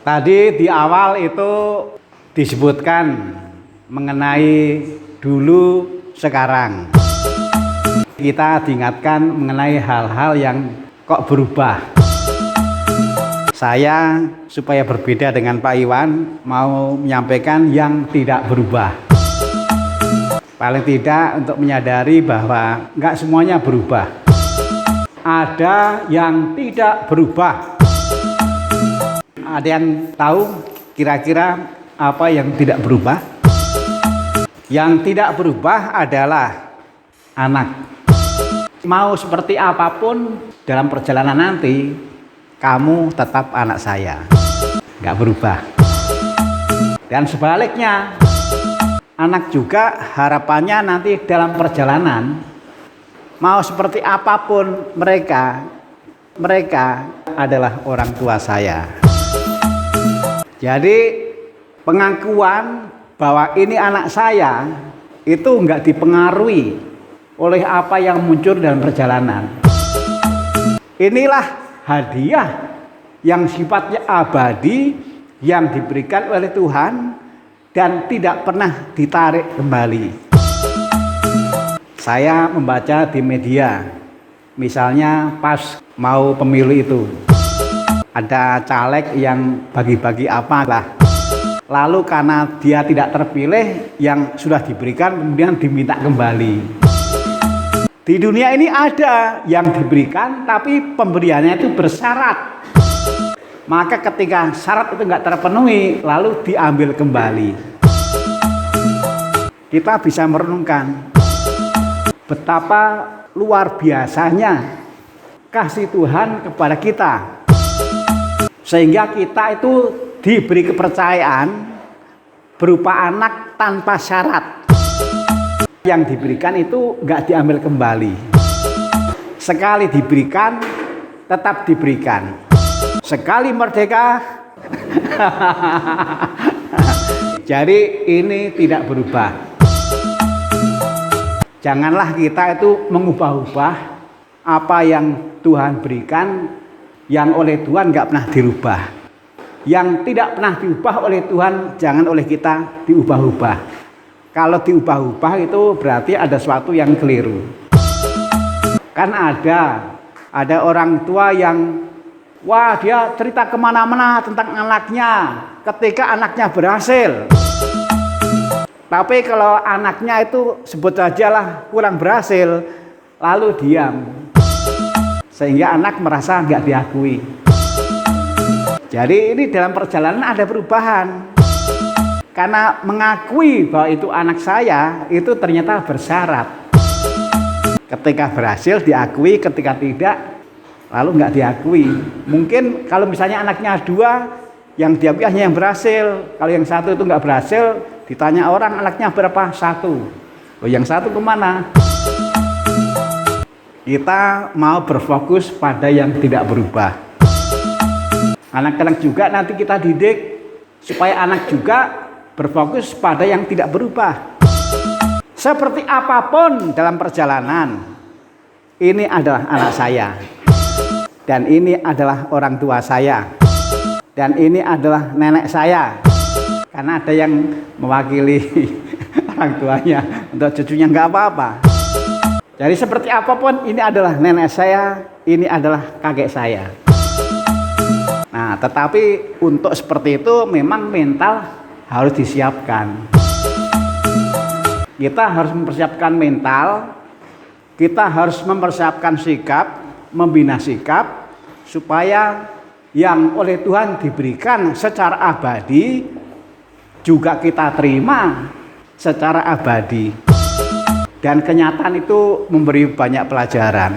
Tadi di awal itu disebutkan mengenai dulu sekarang. Kita diingatkan mengenai hal-hal yang kok berubah. Saya supaya berbeda dengan Pak Iwan mau menyampaikan yang tidak berubah. Paling tidak untuk menyadari bahwa enggak semuanya berubah. Ada yang tidak berubah. Ada yang tahu kira-kira apa yang tidak berubah? Yang tidak berubah adalah anak. Mau seperti apapun dalam perjalanan nanti, kamu tetap anak saya, nggak berubah. Dan sebaliknya, anak juga harapannya nanti dalam perjalanan, mau seperti apapun mereka adalah orang tua saya. Jadi pengakuan bahwa ini anak saya itu nggak dipengaruhi oleh apa yang muncul dalam perjalanan. Inilah hadiah yang sifatnya abadi yang diberikan oleh Tuhan dan tidak pernah ditarik kembali. Saya membaca di media, misalnya pas mau pemilu itu, ada caleg yang bagi-bagi apalah. Lalu karena dia tidak terpilih, yang sudah diberikan kemudian diminta kembali. Di dunia ini ada yang diberikan tapi pemberiannya itu bersyarat. Maka ketika syarat itu nggak terpenuhi, lalu diambil kembali. Kita bisa merenungkan betapa luar biasanya kasih Tuhan kepada kita. Sehingga kita itu diberi kepercayaan berupa anak tanpa syarat. Yang diberikan itu nggak diambil kembali. Sekali diberikan, tetap diberikan. Sekali merdeka. Jadi ini tidak berubah. Janganlah kita itu mengubah-ubah apa yang Tuhan berikan, yang oleh Tuhan nggak pernah dirubah. Yang tidak pernah diubah oleh Tuhan, jangan oleh kita diubah-ubah. Kalau diubah-ubah itu berarti ada sesuatu yang keliru. Kan ada orang tua yang wah dia cerita kemana-mana tentang anaknya ketika anaknya berhasil. Tapi kalau anaknya itu sebut sajalah kurang berhasil, lalu diam. Sehingga anak merasa nggak diakui. Jadi ini dalam perjalanan ada perubahan. Karena mengakui bahwa itu anak saya, itu ternyata bersyarat. Ketika berhasil diakui, ketika tidak, lalu nggak diakui. Mungkin kalau misalnya anaknya dua, yang diakui hanya yang berhasil. Kalau yang satu itu nggak berhasil, ditanya orang anaknya berapa? Satu. Oh, yang satu kemana? Kita mau berfokus pada yang tidak berubah. Anak-anak juga nanti kita didik supaya anak juga berfokus pada yang tidak berubah. Seperti apapun dalam perjalanan, ini adalah anak saya, dan ini adalah orang tua saya, dan ini adalah nenek saya. Karena ada yang mewakili orang tuanya, untuk cucunya nggak apa-apa. Jadi seperti apapun, ini adalah nenek saya, ini adalah kakek saya. Nah, tetapi untuk seperti itu memang mental harus disiapkan. Kita harus mempersiapkan mental, kita harus mempersiapkan sikap, membina sikap, supaya yang oleh Tuhan diberikan secara abadi juga kita terima secara abadi. Dan kenyataan itu memberi banyak pelajaran.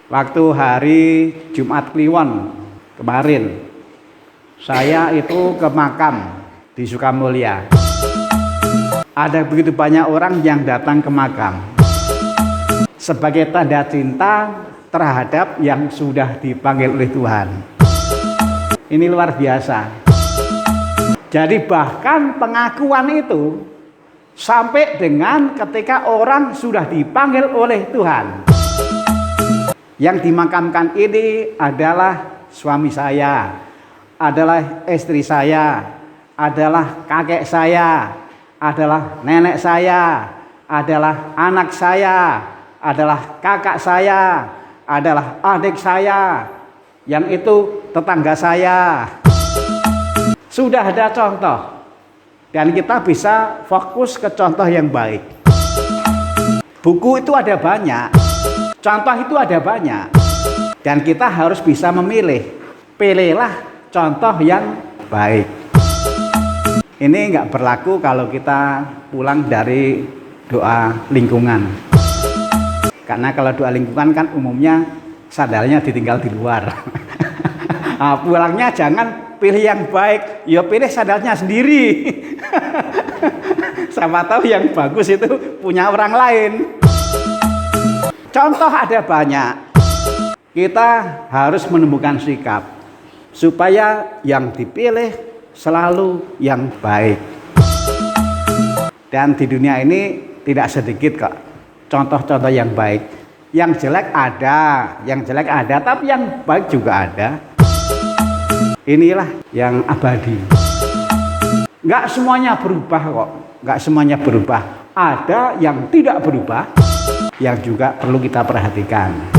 Waktu hari Jumat Kliwon kemarin, saya itu ke makam di Sukamulya. Ada begitu banyak orang yang datang ke makam sebagai tanda cinta terhadap yang sudah dipanggil oleh Tuhan. Ini luar biasa. Jadi bahkan pengakuan itu sampai dengan ketika orang sudah dipanggil oleh Tuhan. Yang dimakamkan ini adalah suami saya, adalah istri saya, adalah kakek saya, adalah nenek saya, adalah anak saya, adalah kakak saya, adalah adik saya, yang itu tetangga saya. Sudah ada contoh, dan kita bisa fokus ke contoh yang baik. Buku itu ada banyak, contoh itu ada banyak, dan kita harus bisa memilih. Pilihlah contoh yang baik. Ini nggak berlaku kalau kita pulang dari doa lingkungan. Karena kalau doa lingkungan kan umumnya sandalnya ditinggal di luar. Nah, pulangnya jangan pilih yang baik, ya pilih sandalnya sendiri. Sama tahu yang bagus itu punya orang lain. Contoh ada banyak. Kita harus menemukan sikap supaya yang dipilih selalu yang baik. Dan di dunia ini tidak sedikit kok contoh-contoh yang baik. Yang jelek ada, tapi yang baik juga ada. Inilah yang abadi. Nggak semuanya berubah kok, nggak semuanya berubah. Ada yang tidak berubah, yang juga perlu kita perhatikan.